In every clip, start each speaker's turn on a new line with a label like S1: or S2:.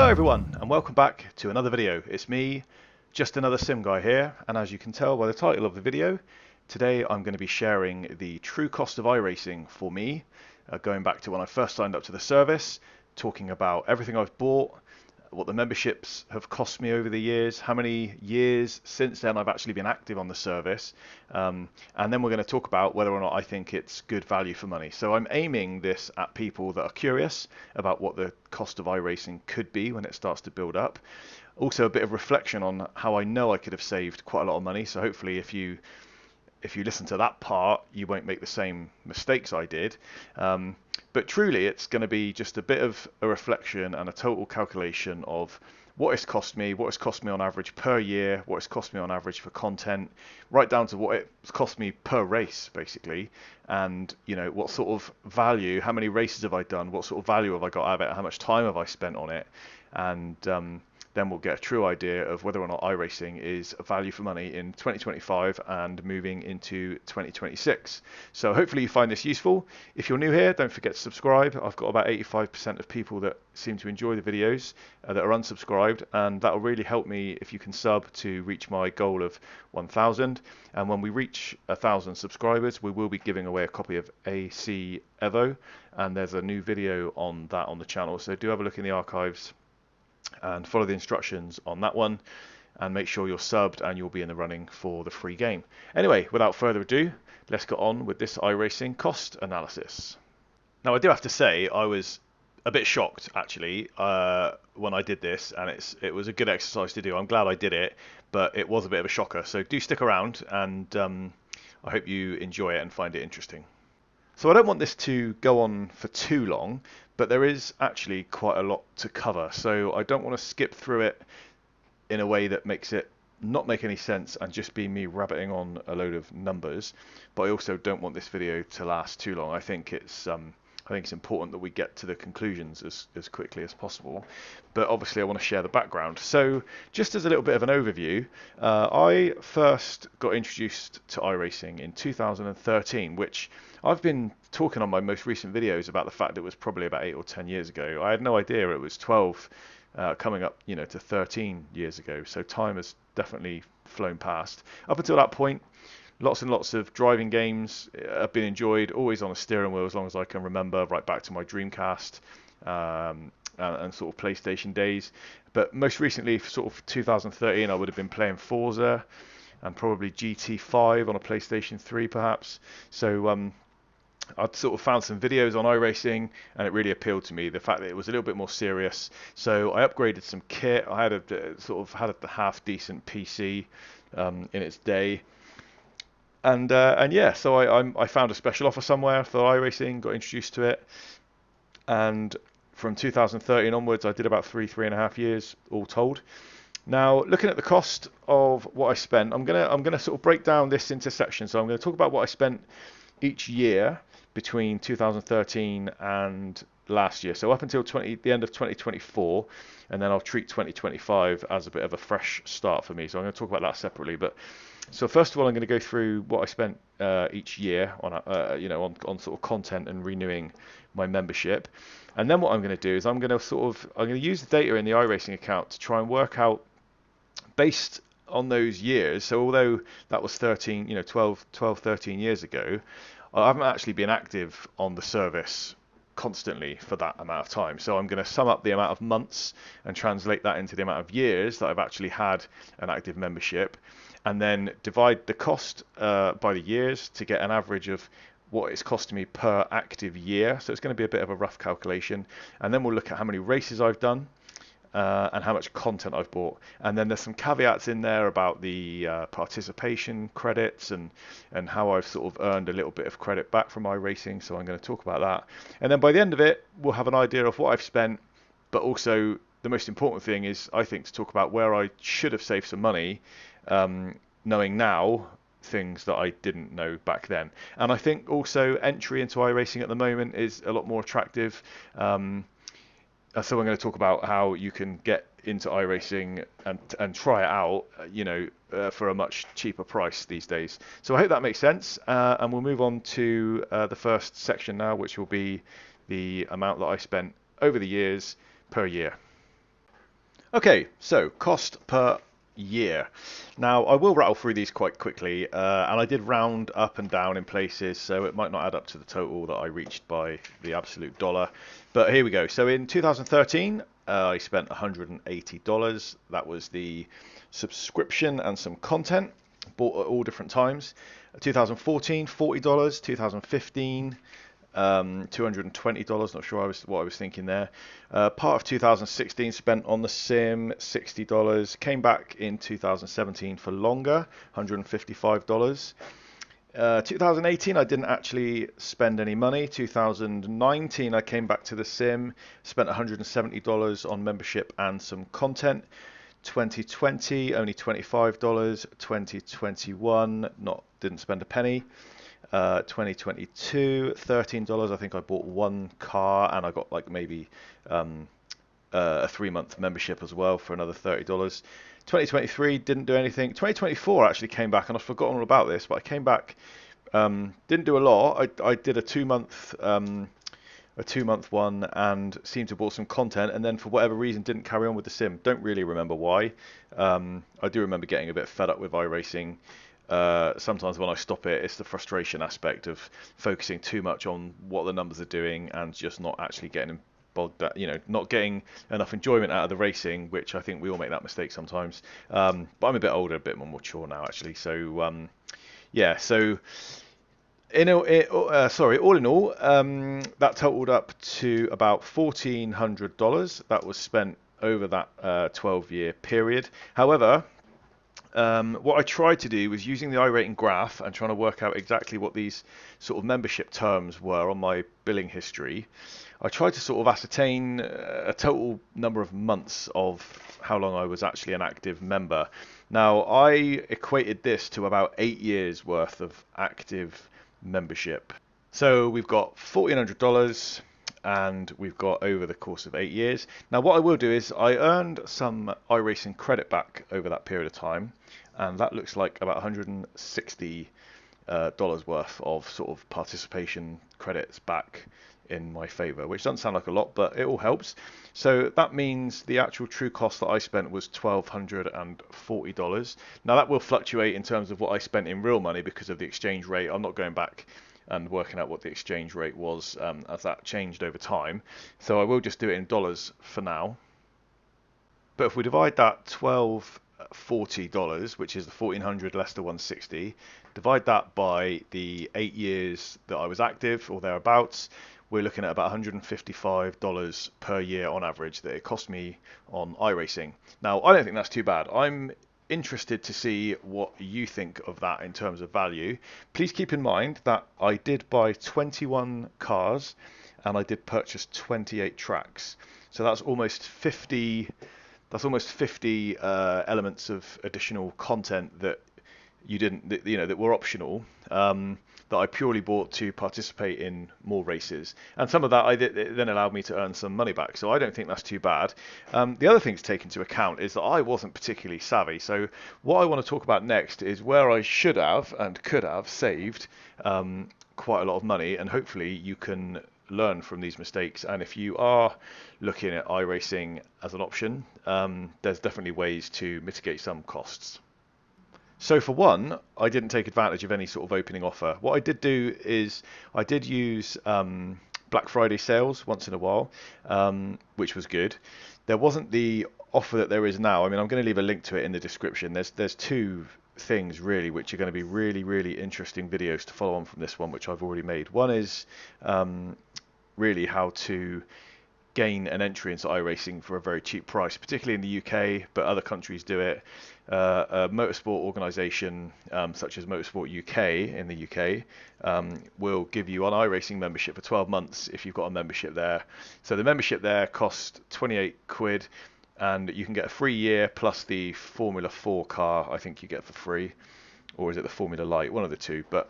S1: Hello everyone and welcome back to another video. It's me, just another sim guy here, and as you can tell by the title of the video, today I'm going to be sharing the true cost of iRacing for me, going back to when I first signed up to the service, talking about everything I've bought, what the memberships have cost me over the years, how many years since then I've actually been active on the service, and then we're going to talk about whether or not I think it's good value for money. So I'm aiming this at people that are curious about what the cost of iRacing could be when it starts to build up. Also a bit of reflection on how I know I could have saved quite a lot of money, so hopefully if you listen to that part, you won't make the same mistakes I did. But truly, it's going to be just a bit of a reflection and a total calculation of what it's cost me on average per year, what it's cost me on average for content, right down to what it's cost me per race, basically, and what sort of value, how many races have I done, what sort of value have I got out of it, how much time have I spent on it, and then we'll get a true idea of whether or not iRacing is a value for money in 2025 and moving into 2026. So hopefully you find this useful. If you're new here, don't forget to subscribe. I've got about 85% of people that seem to enjoy the videos that are unsubscribed, and that will really help me if you can sub to reach my goal of 1,000. And when we reach 1,000 subscribers, we will be giving away a copy of AC Evo, and there's a new video on that on the channel. So do have a look in the archives and follow the instructions on that one, and make sure you're subbed and you'll be in the running for the free game. Anyway, without further ado, let's get on with this iRacing cost analysis. Now I do have to say I was a bit shocked actually when I did this, and it was a good exercise to do. I'm glad I did it, but it was a bit of a shocker, so do stick around, and I hope you enjoy it and find it interesting. So I don't want this to go on for too long, but there is actually quite a lot to cover. So I don't want to skip through it in a way that makes it not make any sense and just be me rabbiting on a load of numbers. But I also don't want this video to last too long. I think it's important that we get to the conclusions as quickly as possible. But obviously I want to share the background. So just as a little bit of an overview, I first got introduced to iRacing in 2013, which I've been talking on my most recent videos about the fact it was probably about 8 or 10 years ago. I had no idea it was 12, coming up to 13 years ago. So time has definitely flown past. Up until that point, lots and lots of driving games have been enjoyed, always on a steering wheel as long as I can remember, right back to my Dreamcast and sort of PlayStation days. But most recently, sort of 2013, I would have been playing Forza and probably GT5 on a PlayStation 3 perhaps. So I'd sort of found some videos on iRacing and it really appealed to me, the fact that it was a little bit more serious. So I upgraded some kit. I had a half decent PC in its day. And yeah, so I found a special offer somewhere for iRacing, got introduced to it, and from 2013 onwards, I did about 3.5 years all told. Now, looking at the cost of what I spent, I'm gonna sort of break down this into sections. So I'm going to talk about what I spent each year between 2013 and last year, so up until the end of 2024, and then I'll treat 2025 as a bit of a fresh start for me. So I'm going to talk about that separately. But so first of all, I'm going to go through what I spent each year on on sort of content and renewing my membership, and then what I'm going to do is I'm going to use the data in the iRacing account to try and work out, based on those years. So although that was 12, 13 years ago, I haven't actually been active on the service constantly for that amount of time. So I'm going to sum up the amount of months and translate that into the amount of years that I've actually had an active membership, and then divide the cost by the years to get an average of what it's costing me per active year. So it's going to be a bit of a rough calculation, and then we'll look at how many races I've done and how much content I've bought. And then there's some caveats in there about the participation credits and how I've sort of earned a little bit of credit back from iRacing. So I'm going to talk about that. And then by the end of it, we'll have an idea of what I've spent, but also the most important thing is, I think, to talk about where I should have saved some money, knowing now things that I didn't know back then. And I think also entry into iRacing at the moment is a lot more attractive. So I'm going to talk about how you can get into iRacing and try it out, for a much cheaper price these days. So I hope that makes sense, and we'll move on to the first section now, which will be the amount that I spent over the years per year. Okay, so cost per year. Now, I will rattle through these quite quickly, and I did round up and down in places, so it might not add up to the total that I reached by the absolute dollar. But here we go. So in 2013, I spent $180. That was the subscription and some content, bought at all different times. 2014, $40. 2015, $220. Not sure what I was thinking there. Part of 2016 spent on the sim, $60. Came back in 2017 for longer, $155. 2018 I didn't actually spend any money. 2019 I came back to the sim, spent $170 on membership and some content. 2020 only $25. 2021 didn't spend a penny. 2022 $13. I think I bought one car and I got like maybe a 3-month membership as well for another $30. 2023 didn't do anything. 2024 actually came back, and I've forgotten all about this, but I came back, didn't do a lot. I did a 2-month one and seemed to have bought some content, and then for whatever reason didn't carry on with the sim. Don't really remember why. I do remember getting a bit fed up with iRacing. Sometimes when I stop it, it's the frustration aspect of focusing too much on what the numbers are doing and just not actually getting bogged down, not getting enough enjoyment out of the racing, which I think we all make that mistake sometimes. But I'm a bit older, a bit more mature now, actually. So yeah, so all in all, that totaled up to about $1,400. That was spent over that 12-year period. However, what I tried to do was using the iRating graph and trying to work out exactly what these sort of membership terms were on my billing history. I tried to sort of ascertain a total number of months of how long I was actually an active member. Now, I equated this to about 8 years worth of active membership. So we've got $1,400 and we've got over the course of 8 years. Now what I will do is I earned some iRacing credit back over that period of time, and that looks like about $160 worth of sort of participation credits back in my favor, which doesn't sound like a lot, but it all helps. So that means the actual true cost that I spent was $1,240. Now that will fluctuate in terms of what I spent in real money because of the exchange rate. I'm not going back and working out what the exchange rate was as that changed over time. So I will just do it in dollars for now. But if we divide that $1,240, which is the 1,400 less the 160, divide that by the 8 years that I was active or thereabouts, we're looking at about $155 per year on average that it cost me on iRacing. Now, I don't think that's too bad. I'm interested to see what you think of that in terms of value. Please keep in mind that I did buy 21 cars and I did purchase 28 tracks. So that's almost 50 elements of additional content that you didn't, that were optional, that I purely bought to participate in more races. And some of that it then allowed me to earn some money back. So I don't think that's too bad. The other thing to take into account is that I wasn't particularly savvy. So what I want to talk about next is where I should have and could have saved quite a lot of money, and hopefully you can learn from these mistakes. And if you are looking at iRacing as an option, there's definitely ways to mitigate some costs. So for one, I didn't take advantage of any sort of opening offer. What I did do is I did use Black Friday sales once in a while, which was good. There wasn't the offer that there is now. I mean, I'm going to leave a link to it in the description. There's two things really which are going to be really interesting videos to follow on from this one, which I've already made. One is really how to gain an entry into iRacing for a very cheap price, particularly in the UK, but other countries do it. A motorsport organisation such as Motorsport UK in the UK will give you an iRacing membership for 12 months if you've got a membership there. So the membership there costs 28 quid, and you can get a free year plus the Formula 4 car I think you get for free, or is it the Formula Light, one of the two. But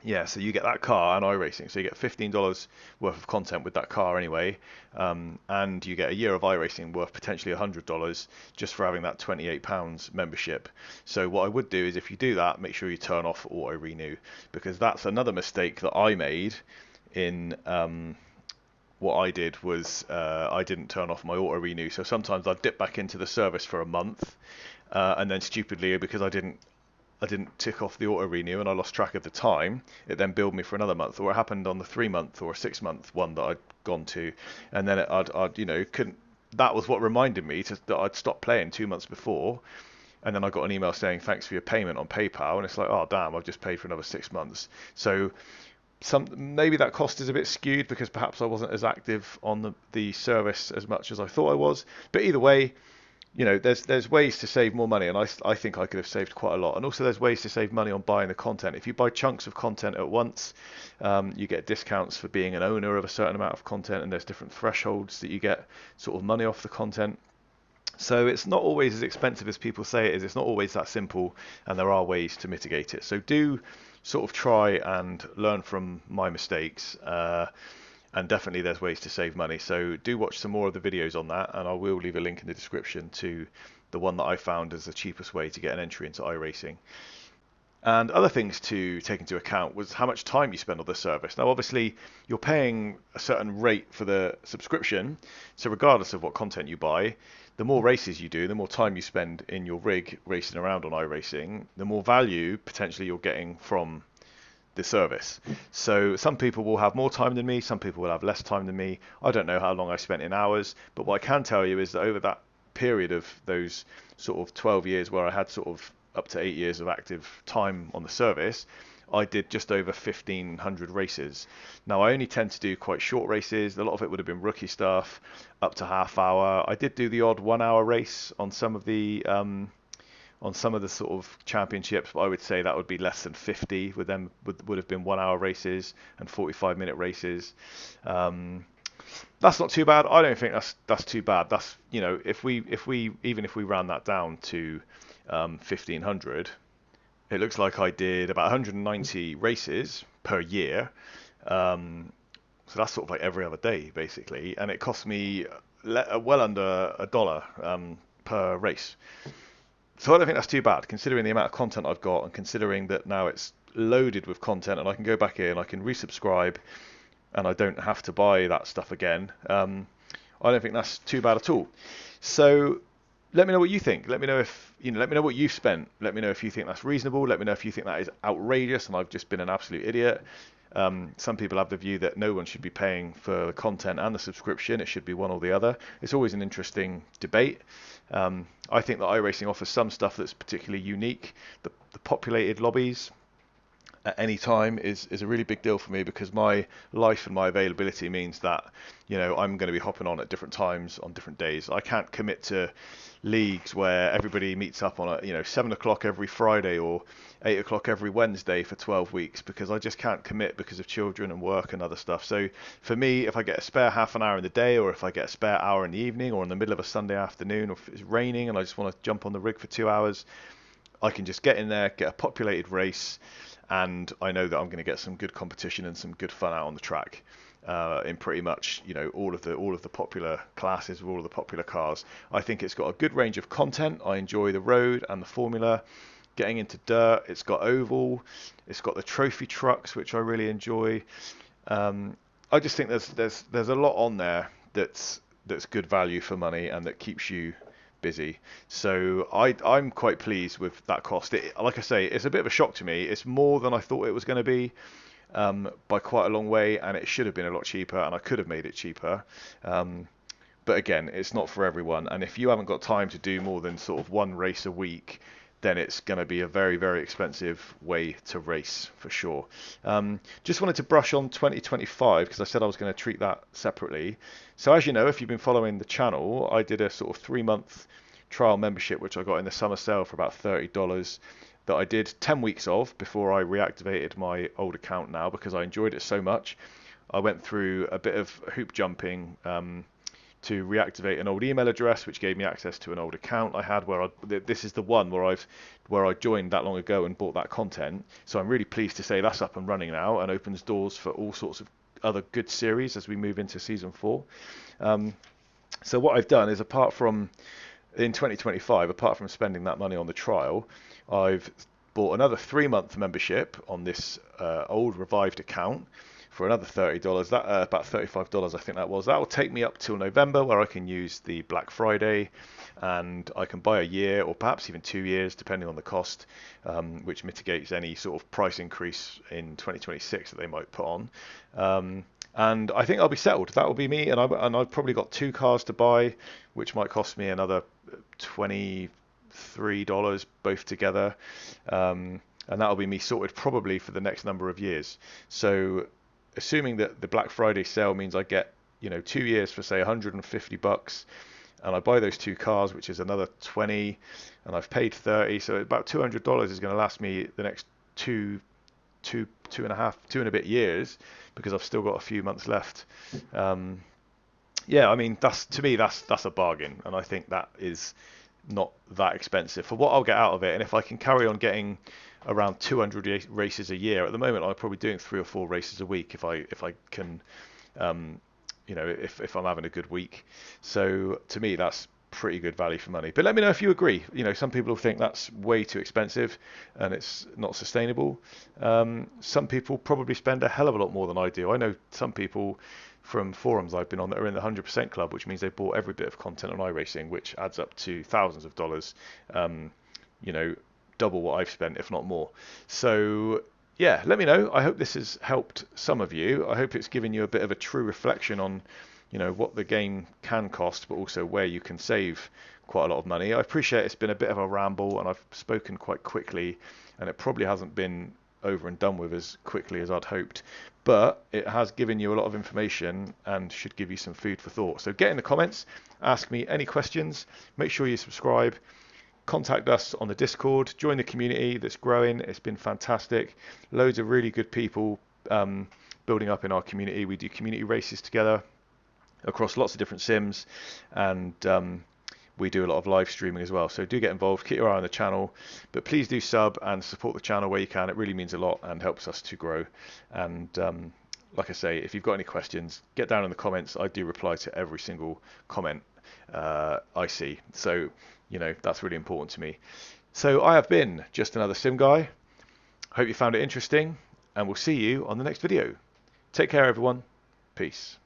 S1: yeah, so you get that car and iRacing, so you get $15 worth of content with that car anyway, and you get a year of iRacing worth potentially $100 just for having that £28 membership. So what I would do is, if you do that, make sure you turn off auto renew, because that's another mistake that I made in what I did was I didn't turn off my auto renew. So sometimes I'd dip back into the service for a month, and then stupidly, because I didn't tick off the auto renew and I lost track of the time, it then billed me for another month. Or it happened on the 3 month or 6 month one that I'd gone to, and then I'd couldn't. That was what reminded me that I'd stopped playing 2 months before, and then I got an email saying thanks for your payment on PayPal, and it's like, oh damn, I've just paid for another 6 months. So maybe that cost is a bit skewed because perhaps I wasn't as active on the service as much as I thought I was. But either way, there's ways to save more money, and I think I could have saved quite a lot. And also there's ways to save money on buying the content. If you buy chunks of content at once, you get discounts for being an owner of a certain amount of content, and there's different thresholds that you get sort of money off the content. So it's not always as expensive as people say it is. It's not always that simple, and there are ways to mitigate it. So do sort of try and learn from my mistakes. And definitely there's ways to save money. So do watch some more of the videos on that, and I will leave a link in the description to the one that I found as the cheapest way to get an entry into iRacing. And other things to take into account was how much time you spend on the service. Now, obviously, you're paying a certain rate for the subscription, so regardless of what content you buy, the more races you do, the more time you spend in your rig racing around on iRacing, the more value potentially you're getting from the service. So some people will have more time than me, some people will have less time than me. I don't know how long I spent in hours, but what I can tell you is that over that period of those sort of 12 years where I had sort of up to 8 years of active time on the service, I did just over 1,500 races. Now I only tend to do quite short races. A lot of it would have been rookie stuff, up to half hour. I did do the odd 1 hour race on some of the sort of championships, but I would say that would be less than 50. With them would have been 1 hour races and 45-minute races. That's not too bad. I don't think that's too bad. That's, if we even if we ran that down to 1,500, it looks like I did about 190 races per year. So that's sort of like every other day basically, and it cost me well under $1 per race. So I don't think that's too bad, considering the amount of content I've got, and considering that now it's loaded with content and I can go back in, I can resubscribe, and I don't have to buy that stuff again. I don't think that's too bad at all. So let me know what you think. Let me know if let me know what you've spent. Let me know if you think that's reasonable. Let me know if you think that is outrageous and I've just been an absolute idiot. Some people have the view that no one should be paying for the content and the subscription. It should be one or the other. It's always an interesting debate. I think that iRacing offers some stuff that's particularly unique. The populated lobbies at any time is a really big deal for me, because my life and my availability means that I'm going to be hopping on at different times on different days. I can't commit to leagues where everybody meets up on 7 o'clock every Friday or 8 o'clock every Wednesday for 12 weeks, because I just can't commit because of children and work and other stuff. So for me, if I get a spare half an hour in the day, or if I get a spare hour in the evening, or in the middle of a Sunday afternoon, or if it's raining and I just want to jump on the rig for 2 hours, I can just get in there, get a populated race, and I know that I'm going to get some good competition and some good fun out on the track. In pretty much all of the popular classes with all of the popular cars. I think it's got a good range of content. I enjoy the road and the formula. Getting into dirt, it's got oval, it's got the trophy trucks, which I really enjoy. I just think there's a lot on there that's good value for money and that keeps you busy. So I'm quite pleased with that cost. Like I say, it's a bit of a shock to me. It's more than I thought it was going to be. By quite a long way, and it should have been a lot cheaper, and I could have made it cheaper. But again, it's not for everyone, and if you haven't got time to do more than sort of one race a week, then it's going to be a very, very expensive way to race for sure. Just wanted to brush on 2025 because I said I was going to treat that separately. So as you know, if you've been following the channel, I did a sort of 3-month trial membership which I got in the summer sale for about $30, that I did 10 weeks of before I reactivated my old account now, because I enjoyed it so much. I went through a bit of hoop jumping to reactivate an old email address, which gave me access to an old account I had this is the one where I joined that long ago and bought that content. So I'm really pleased to say that's up and running now and opens doors for all sorts of other good series as we move into season 4. So what I've done is, in 2025, apart from spending that money on the trial, I've bought another 3-month membership on this old revived account for another $30. That about $35, I think that was. That will take me up till November, where I can use the Black Friday, and I can buy a year or perhaps even 2 years, depending on the cost, which mitigates any sort of price increase in 2026 that they might put on. And I think I'll be settled. That will be me, and I've probably got 2 cars to buy, which might cost me another $23 both together. And that'll be me sorted probably for the next number of years. So assuming that the Black Friday sale means I get, 2 years for say $150, and I buy those 2 cars, which is another 20, and I've paid 30, so about $200 is going to last me the next two and a bit years, because I've still got a few months left. Yeah, I mean, to me that's a bargain, and I think that is not that expensive for what I'll get out of it. And if I can carry on getting around 200 races a year, at the moment I'm probably doing 3 or 4 races a week if I can, if I'm having a good week. So to me that's pretty good value for money. But let me know if you agree. Some people think that's way too expensive and it's not sustainable. Some people probably spend a hell of a lot more than I do. I know some people from forums I've been on that are in the 100% club, which means they bought every bit of content on iRacing, which adds up to thousands of dollars, double what I've spent, if not more. So yeah, let me know. I hope this has helped some of you. I hope it's given you a bit of a true reflection on what the game can cost, but also where you can save quite a lot of money. I appreciate it's been a bit of a ramble and I've spoken quite quickly, and it probably hasn't been over and done with as quickly as I'd hoped, but it has given you a lot of information and should give you some food for thought. So get in the comments, ask me any questions, make sure you subscribe, contact us on the Discord, join the community that's growing. It's been fantastic. Loads of really good people building up in our community. We do community races together across lots of different sims, and we do a lot of live streaming as well. So do get involved, keep your eye on the channel, but please do sub and support the channel where you can. It really means a lot and helps us to grow. And like I say, if you've got any questions, get down in the comments. I do reply to every single comment I see. So that's really important to me. So I have been just another sim guy. Hope you found it interesting, and we'll see you on the next video. Take care, everyone. Peace.